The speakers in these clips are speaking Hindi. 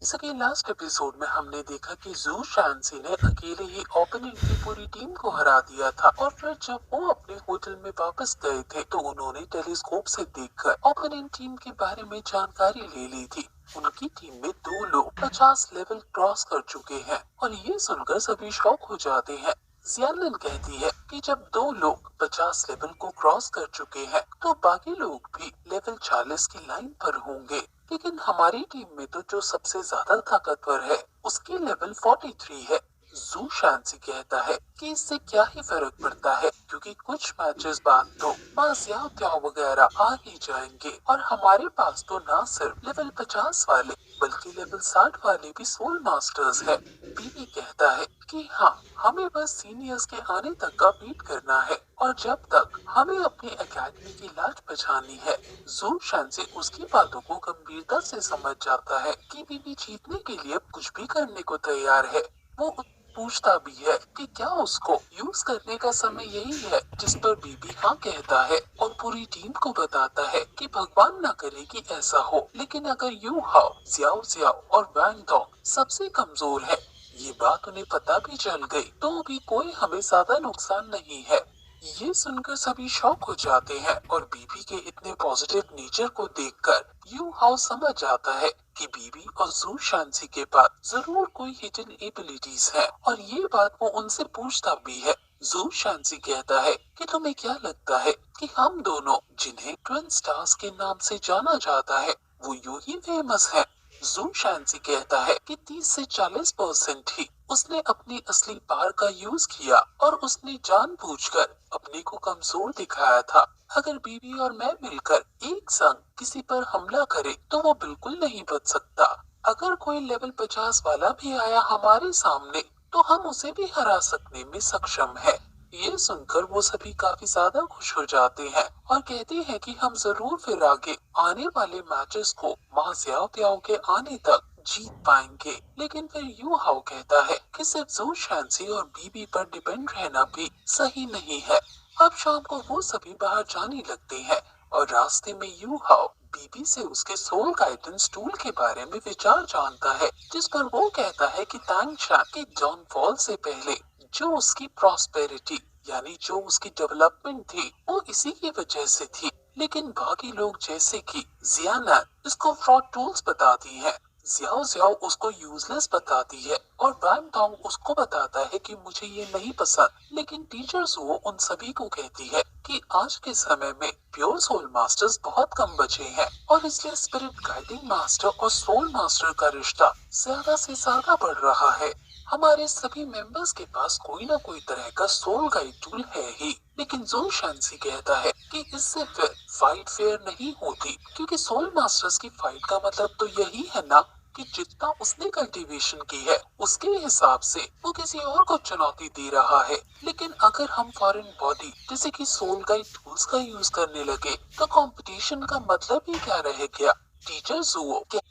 इसके लास्ट एपिसोड में हमने देखा कि जू शांसी ने अकेले ही ओपोनेंट की पूरी टीम को हरा दिया था और फिर जब वो अपने होटल में वापस गए थे तो उन्होंने टेलीस्कोप से देखकर ओपोनेंट टीम के बारे में जानकारी ले ली थी। उनकी टीम में दो लोग 50 लेवल क्रॉस कर चुके हैं और ये सुनकर सभी शॉक हो जाते हैं। जियानलिन कहती है कि जब दो लोग 50 लेवल को क्रॉस कर चुके हैं तो बाकी लोग भी लेवल 40 की लाइन पर होंगे, लेकिन हमारी टीम में तो जो सबसे ज्यादा ताकतवर है उसकी लेवल 43 है। जू शांसी कहता है कि इससे क्या ही फर्क पड़ता है क्योंकि कुछ मैचेस बाद तो मा सियाओ त्याओ वगैरह आ ही जाएंगे और हमारे पास तो ना सिर्फ लेवल 50 वाले बल्कि लेवल 60 वाले भी सोल मास्टर्स है। बीबी कहता है कि हाँ, हमें बस सीनियर्स के आने तक का वेट करना है और जब तक हमें अपनी एकेडमी की लाज बचानी है। जू शांसी उसकी बातों को गंभीरता से समझ जाता है कि बीबी जीतने के लिए कुछ भी करने को तैयार है। वो पूछता भी है कि क्या उसको यूज करने का समय यही है, जिस पर बीबी हाँ कहता है और पूरी टीम को बताता है कि भगवान न करे कि ऐसा हो, लेकिन अगर यू हाओ, जियाओ जियाओ और वैंग डोंग सबसे कमजोर है, ये बात उन्हें पता भी चल गई तो भी कोई हमें ज्यादा नुकसान नहीं है। ये सुनकर सभी शॉक हो जाते हैं और बीबी के इतने पॉजिटिव नेचर को देखकर यू हाउ समझ जाता है कि बीबी और जू शांसी के पास जरूर कोई हिडन एबिलिटीज है और ये बात वो उनसे पूछता भी है। जू शांसी कहता है कि तुम्हें क्या लगता है कि हम दोनों जिन्हें ट्विन स्टार्स के नाम से जाना जाता है वो यूं ही फेमस है। जू शांसी कहता है कि 30 से 40% ही उसने अपनी असली पावर का यूज किया और उसने जानबूझकर अपने को कमजोर दिखाया था। अगर बीबी और मैं मिलकर एक संग किसी पर हमला करे तो वो बिल्कुल नहीं बच सकता। अगर कोई लेवल 50 वाला भी आया हमारे सामने तो हम उसे भी हरा सकने में सक्षम है। ये सुनकर वो सभी काफी ज्यादा खुश हो जाते हैं और कहते हैं कि हम जरूर फिर आगे आने वाले मैचेस को मा सियाओ त्याओ के आने तक जीत पाएंगे। लेकिन फिर यू हाउ कहता है कि सिर्फ जू शांसी और बीबी पर डिपेंड रहना भी सही नहीं है। अब शाम को वो सभी बाहर जाने लगते हैं और रास्ते में यू हाउ बीबी से उसके सोल गाइडेंस टूल के बारे में विचार जानता है, जिस पर वो कहता है कि तांगशा के डाउनफॉल से पहले जो उसकी प्रॉस्पेरिटी यानी जो उसकी डेवलपमेंट थी वो इसी की वजह से थी, लेकिन बाकी लोग जैसे कि जियाना इसको फ्रॉड टूल्स बताती है, जियाओ जियाओ उसको यूजलेस बताती है और वैंग डोंग उसको बताता है कि मुझे ये नहीं पसंद। लेकिन टीचर्स वो उन सभी को कहती है कि आज के समय में प्योर सोल मास्टर्स बहुत कम बचे हैं और इसलिए स्पिरिट गाइडिंग मास्टर और सोल मास्टर का रिश्ता ज्यादा से ज्यादा बढ़ रहा है। हमारे सभी मेंबर्स के पास कोई ना कोई तरह का सोल गाइड टूल है ही, लेकिन जो शांसी कहता है कि इससे फिर फाइट फेयर नहीं होती क्योंकि सोल मास्टर्स की फाइट का मतलब तो यही है ना कि जितना उसने कल्टीवेशन की है उसके हिसाब से वो किसी और को चुनौती दे रहा है। लेकिन अगर हम फॉरेन बॉडी जैसे कि सोल गाइड टूल्स का यूज करने लगे तो कंपटीशन का मतलब ही क्या रह गया। टीचर जुओ के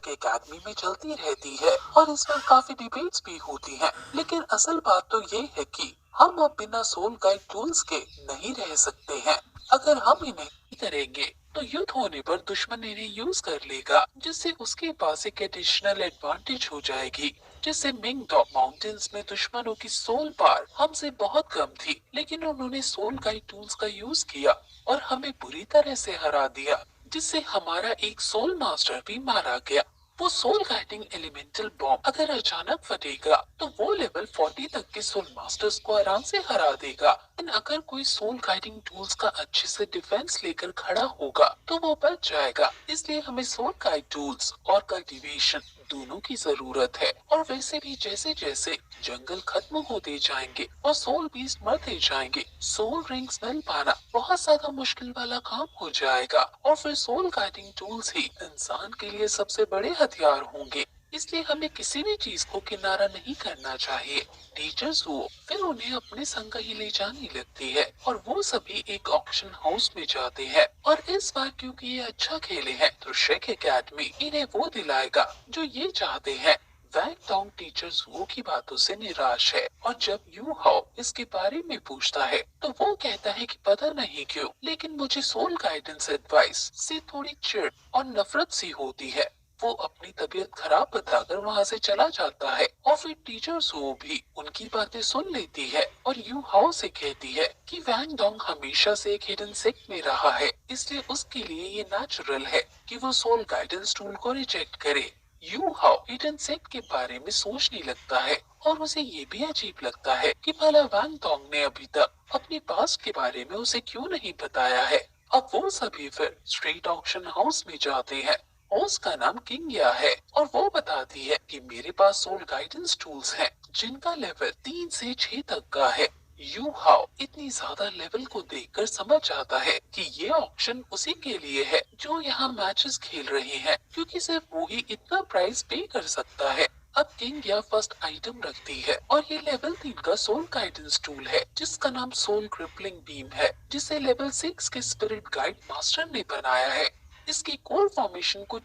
एकेडमी में चलती रहती है और इस पर काफी डिबेट्स भी होती हैं, लेकिन असल बात तो ये है कि हम अब बिना सोल गाइड टूल्स के नहीं रह सकते हैं। अगर हम इन्हें नहीं करेंगे तो युद्ध होने पर दुश्मन इन्हें यूज कर लेगा, जिससे उसके पास एक एडिशनल एडवांटेज हो जाएगी। जैसे मिंग टॉप माउंटेन्स में दुश्मनों की सोल पावर हमसे बहुत कम थी, लेकिन उन्होंने सोल गाइड टूल्स का यूज किया और हमें बुरी तरह से हरा दिया, जिससे हमारा एक सोल मास्टर भी मारा गया। वो सोल गाइडिंग एलिमेंटल बॉम्ब अगर अचानक फटेगा तो वो लेवल 40 तक के सोल मास्टर्स को आराम से हरा देगा। लेकिन अगर कोई सोल गाइडिंग टूल्स का अच्छे से डिफेंस लेकर खड़ा होगा तो वो बच जाएगा। इसलिए हमें सोल गाइड टूल्स और कल्टीवेशन दोनों की जरूरत है। और वैसे भी जैसे जैसे जंगल खत्म होते जाएंगे और सोल बीस्ट मरते जाएंगे, सोल रिंग्स मिल पाना बहुत ज्यादा मुश्किल वाला काम हो जाएगा और फिर सोल गाइडिंग टूल्स ही इंसान के लिए सबसे बड़े हथियार होंगे। इसलिए हमें किसी भी चीज को किनारा नहीं करना चाहिए। टीचर्स वो फिर उन्हें अपने संग ही ले जाने लगती है और वो सभी एक ऑक्शन हाउस में जाते हैं और इस बार क्योंकि ये अच्छा खेले हैं तो शेक एकेडमी इन्हें वो दिलाएगा जो ये चाहते हैं। वैंग टोंग टीचर्स वो की बातों से निराश है और जब यू हाओ इसके बारे में पूछता है तो वो कहता है कि पता नहीं क्यों लेकिन मुझे सोल गाइडेंस एडवाइस से थोड़ी चिढ़ और नफरत सी होती है। वो अपनी तबीयत खराब बताकर वहाँ से चला जाता है और फिर टीचर सो भी उनकी बातें सुन लेती है और यू हाओ से कहती है कि वैंग डोंग हमेशा से एक हिडन सेक्ट में रहा है, इसलिए उसके लिए ये नेचुरल है कि वो सोल गाइडेंस टूल को रिजेक्ट करे। यू हाओ हिडन सेक्ट के बारे में सोचने लगता है और उसे ये भी अजीब लगता है कि भला वैंग डोंग ने अभी तक अपने पास्ट के बारे में उसे क्यों नहीं बताया है। अब वो सभी फिर स्ट्रीट ऑक्शन हाउस में जाते हैं। उसका नाम किंग है और वो बताती है कि मेरे पास सोल गाइडेंस टूल्स हैं जिनका लेवल 3 से 6 तक का है। यू हाउ इतनी ज्यादा लेवल को देखकर समझ आता है कि ये ऑप्शन उसी के लिए है जो यहाँ मैचेस खेल रहे हैं, क्योंकि सिर्फ वो ही इतना प्राइस पे कर सकता है। अब किंग या फर्स्ट आइटम रखती है और ये लेवल 3 का सोल गाइडेंस टूल है जिसका नाम सोल क्रिपलिंग बीम है, जिसे लेवल 6 के स्पिरिट गाइड मास्टर ने बनाया है। इसकी कोर फॉर्मेशन को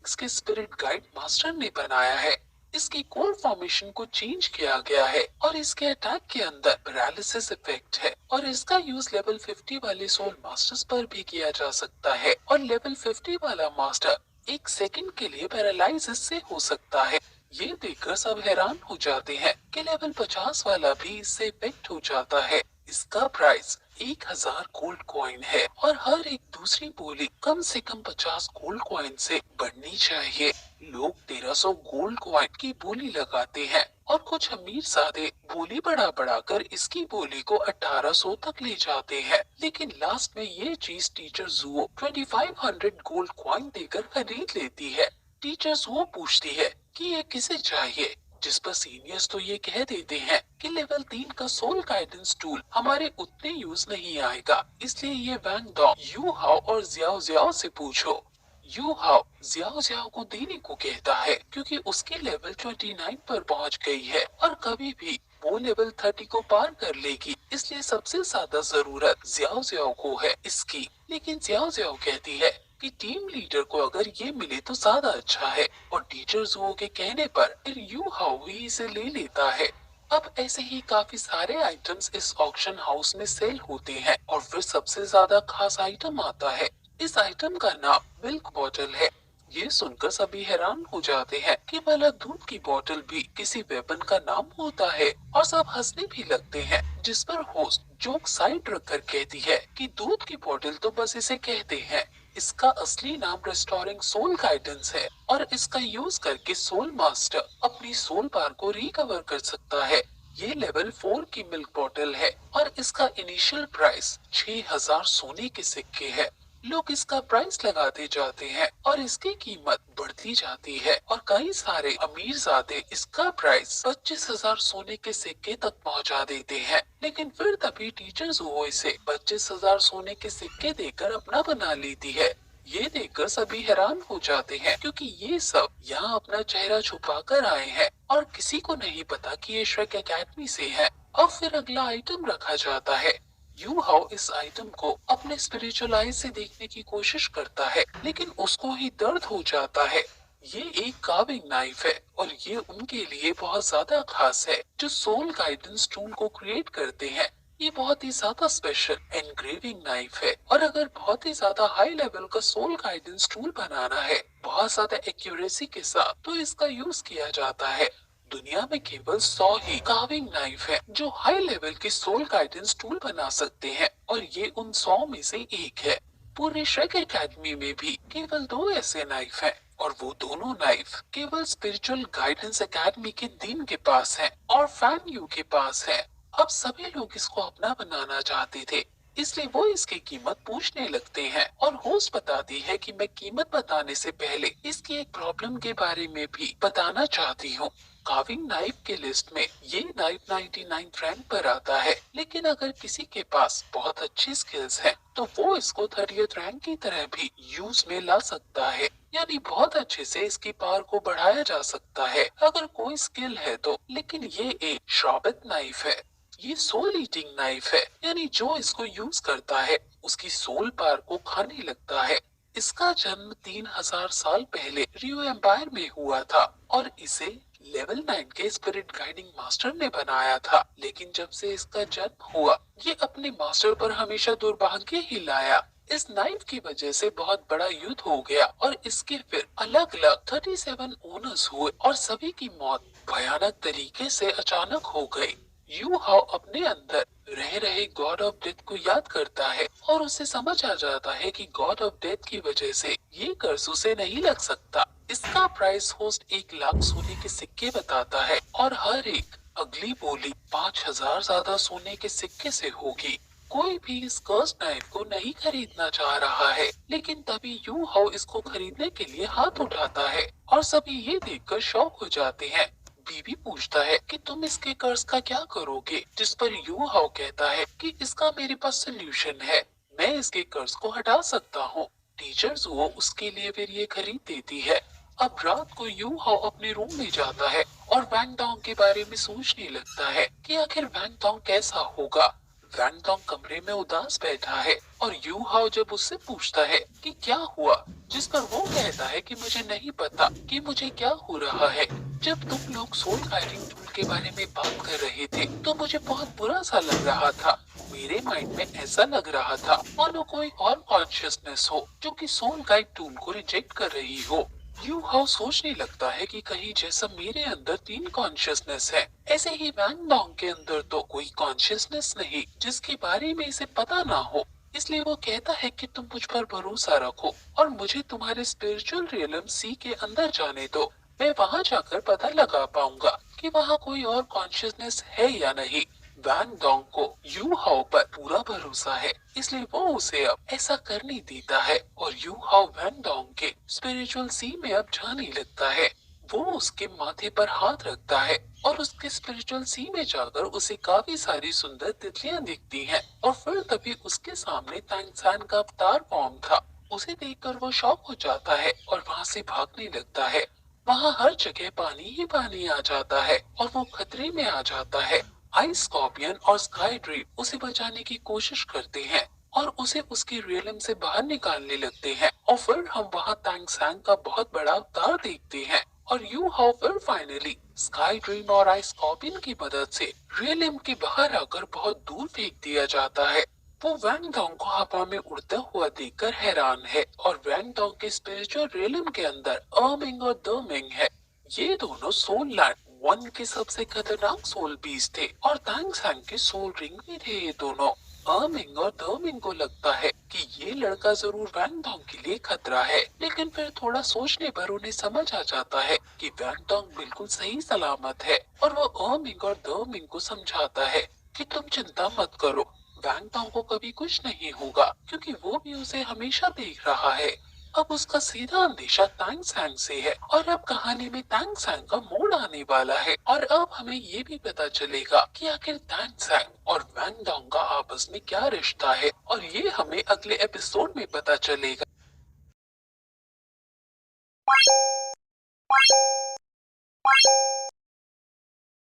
इसके स्पिरिट गाइड मास्टर ने बनाया है। इसकी कोर फॉर्मेशन को चेंज किया गया है और इसके अटैक के अंदर पैरालिसिस इफेक्ट है और इसका यूज लेवल 50 वाले सोल मास्टर्स पर भी किया जा सकता है और लेवल 50 वाला मास्टर 1 सेकंड के लिए पैरालाइसिस से हो सकता है। ये देखकर सब हैरान हो जाते हैं कि लेवल 50 वाला भी इससे इफेक्ट हो जाता है। इसका प्राइस 1000 गोल्ड कॉइन है और हर एक दूसरी बोली कम से कम 50 गोल्ड कॉइन से बढ़नी चाहिए। लोग 1300 गोल्ड कॉइन की बोली लगाते हैं और कुछ अमीर सादे बोली बढ़ा कर इसकी बोली को 1800 तक ले जाते हैं, लेकिन लास्ट में ये चीज टीचर जुओ 2500 गोल्ड कॉइन देकर खरीद लेती है। टीचर जुओ पूछती है कि ये किसे चाहिए, जिस पर सीनियर्स तो ये कह देते हैं कि लेवल 3 का सोल गाइडेंस टूल हमारे उतने यूज नहीं आएगा, इसलिए ये वैंग डोंग यू हाओ और जियाओ जियाओ से पूछो। यू हाओ जियाओ जियाओ को देने को कहता है क्योंकि उसकी लेवल 29 पर पहुंच गई है और कभी भी वो लेवल 30 को पार कर लेगी, इसलिए सबसे ज्यादा जरूरत जियाओ जियाओ को है इसकी। लेकिन जियाओ जियाओ कहती है कि टीम लीडर को अगर ये मिले तो ज्यादा अच्छा है और टीचर जुओ के कहने पर फिर यू हाउ ही इसे ले लेता है। अब ऐसे ही काफी सारे आइटम्स इस ऑक्शन हाउस में सेल होते हैं और फिर सबसे ज्यादा खास आइटम आता है। इस आइटम का नाम मिल्क बॉटल है। ये सुनकर सभी हैरान हो जाते हैं कि भला दूध की बोतल भी किसी वेपन का नाम होता है और सब हंसने भी लगते हैं, जिस पर होस्ट जोक साइड रखकर कहती है कि दूध की बोतल तो बस इसे कहते हैं, इसका असली नाम रेस्टोरिंग सोल गाइडेंस है और इसका यूज करके सोल मास्टर अपनी सोल पावर को रिकवर कर सकता है। ये लेवल 4 की मिल्क बॉटल है और इसका इनिशियल प्राइस 6000 सोने के सिक्के है। लोग इसका प्राइस लगाते जाते हैं और इसकी कीमत बढ़ती जाती है और कई सारे अमीरजादे इसका प्राइस 25,000 सोने के सिक्के तक पहुंचा देते हैं, लेकिन फिर तभी टीचर्स वो इसे 25,000 सोने के सिक्के देकर अपना बना लेती है। ये देखकर सभी हैरान हो जाते हैं क्योंकि ये सब यहाँ अपना चेहरा छुपा कर आए हैं और किसी को नहीं पता कि ये श्रेक एकेडमी से है। अब फिर अगला आइटम रखा जाता है। यू हाउ इस आइटम को अपने स्पिरिचुअल आईज से देखने की कोशिश करता है, लेकिन उसको ही दर्द हो जाता है। ये एक कार्विंग नाइफ है और ये उनके लिए बहुत ज्यादा खास है जो सोल गाइडेंस टूल को क्रिएट करते हैं। ये बहुत ही ज्यादा स्पेशल एनग्रेविंग नाइफ है और अगर बहुत ही ज्यादा हाई लेवल का सोल गाइडेंस टूल बनाना है बहुत ज्यादा एक्यूरेसी के साथ, तो इसका यूज किया जाता है। दुनिया में केवल 100 ही कार्विंग नाइफ है जो हाई लेवल के सोल गाइडेंस टूल बना सकते हैं और ये उन 100 में से एक है। पूरे श्रेक एकेडमी में भी केवल 2 ऐसे नाइफ हैं और वो दोनों नाइफ केवल स्पिरिचुअल गाइडेंस एकेडमी के डीन के पास हैं और फैन यू के पास है। अब सभी लोग इसको अपना बनाना चाहते थे, इसलिए वो इसकी कीमत पूछने लगते हैं और होस्ट बताती है कि मैं कीमत बताने से पहले इसकी एक प्रॉब्लम के बारे में भी बताना चाहती हूँ। कार्विंग नाइफ के लिस्ट में ये नाइफ 99 रैंक पर आता है, लेकिन अगर किसी के पास बहुत अच्छी स्किल्स हैं, तो वो इसको 30th रैंक की तरह भी यूज में ला सकता है, यानी बहुत अच्छे से इसकी पावर को बढ़ाया जा सकता है अगर कोई स्किल है तो। लेकिन ये एक श्राबित नाइफ है। ये सोल ईटिंग नाइफ है, यानी जो इसको यूज करता है उसकी सोल पावर को खाने लगता है। इसका जन्म 3000 साल पहले रियो एम्पायर में हुआ था और इसे लेवल 9 के स्पिरिट गाइडिंग मास्टर ने बनाया था, लेकिन जब से इसका जन्म हुआ ये अपने मास्टर पर हमेशा दुर्भाग्य ही लाया। इस नाइफ की वजह से बहुत बड़ा युद्ध हो गया और इसके फिर अलग अलग 37 ओनर्स हुए और सभी की मौत भयानक तरीके से अचानक हो गई। यू हाउ अपने अंदर रह रहे गॉड ऑफ डेथ को याद करता है और उसे समझ आ जाता है कि गॉड ऑफ डेथ की वजह से ये कर्ज उसे नहीं लग सकता। इसका प्राइस होस्ट 1 लाख सोने के सिक्के बताता है और हर एक अगली बोली 5,000 ज्यादा सोने के सिक्के से होगी। कोई भी इस कर्स नाइफ को नहीं खरीदना चाह रहा है, लेकिन तभी यू हाउ इसको खरीदने के लिए हाथ उठाता है और सभी ये देखकर शॉक हो जाते हैं। बीबी पूछता है कि तुम इसके कर्ज का क्या करोगे, जिस पर यू हाउ कहता है कि इसका मेरे पास सोल्यूशन है, मैं इसके कर्ज को हटा सकता हूँ। टीचर्स वो उसके लिए फिर ये खरीद देती है। अब रात को यू हाउ अपने रूम में जाता है और वैंग डोंग के बारे में सोचने लगता है कि आखिर वैंग डोंग कैसा होगा। वैंग डोंग कमरे में उदास बैठा है और यू हाउ जब उससे पूछता है कि क्या हुआ, जिस पर वो कहता है कि मुझे नहीं पता कि मुझे क्या हो रहा है। जब तुम लोग सोल गाइडिंग टूल के बारे में बात कर रहे थे तो मुझे बहुत बुरा सा लग रहा था। मेरे माइंड में ऐसा लग रहा था मानो कोई और कॉन्शियसनेस हो जो कि सोल गाइड टूल को रिजेक्ट कर रही हो। यू हाउ सोचने लगता है कि कहीं जैसा मेरे अंदर 3 कॉन्शियसनेस है, ऐसे ही वैंग डोंग के अंदर तो कोई कॉन्शियसनेस नहीं जिसके बारे में इसे पता ना हो। इसलिए वो कहता है कि तुम मुझ पर भरोसा रखो और मुझे तुम्हारे स्पिरिचुअल रियलम सी के अंदर जाने दो। मैं वहाँ जाकर पता लगा पाऊंगा कि वहाँ कोई और कॉन्शियसनेस है या नहीं। वैंग डोंग को यू हाउ पर पूरा भरोसा है, इसलिए वो उसे अब ऐसा करने देता है और यू हाउ वैंग डोंग के स्पिरिचुअल सी में अब जाने लगता है। वो उसके माथे पर हाथ रखता है और उसके स्पिरिचुअल सी में जाकर उसे काफी सारी सुंदर तितलियां दिखती हैं और फिर तभी उसके सामने तैंगसान का अवतार फॉर्म था। उसे देखकर वो शॉक हो जाता है और वहाँ से भागने लगता है। वहाँ हर जगह पानी ही पानी आ जाता है और वो खतरे में आ जाता है। आइस स्कॉर्पियन और स्काई ड्रीप उसे बचाने की कोशिश करते हैं और उसे उसकी रियलम से बाहर निकालने लगते हैं और फिर हम वहाँ तैंग सैंग का बहुत बड़ा अवतार देखते हैं और यू हाउ फिर फाइनली स्काई ड्रीम और आइस स्कॉर्पियन की मदद से रियलम के बाहर आकर बहुत दूर फेंक दिया जाता है। वो वैंग डोंग को हवा में उड़ता हुआ देखकर हैरान है और वैंग डोंग के स्पिरिचुअल रियलम के अंदर अर्मिंग और दर्मिंग है। ये दोनों सोल लैंड वन के सबसे खतरनाक सोल बीस थे और तैंग सैंग के सोल रिंग भी थे ये दोनों। अर्मिंग और दर्मिंग को लगता है कि ये लड़का जरूर वैंग डोंग के लिए खतरा है, लेकिन फिर थोड़ा सोचने पर उन्हें समझ आ जाता है कि वैंग डोंग बिल्कुल सही सलामत है और वो अर्मिंग और दर्मिंग को समझाता है कि तुम चिंता मत करो, वैंग डोंग को कभी कुछ नहीं होगा क्योंकि वो भी उसे हमेशा देख रहा है। अब उसका सीधा अंदेशा तैंग सैंग से है और अब कहानी में तैंग सैंग का मोड़ आने वाला है और अब हमें ये भी पता चलेगा कि आखिर तैंग सैंग और वैंग डोंग का आपस में क्या रिश्ता है और ये हमें अगले एपिसोड में पता चलेगा।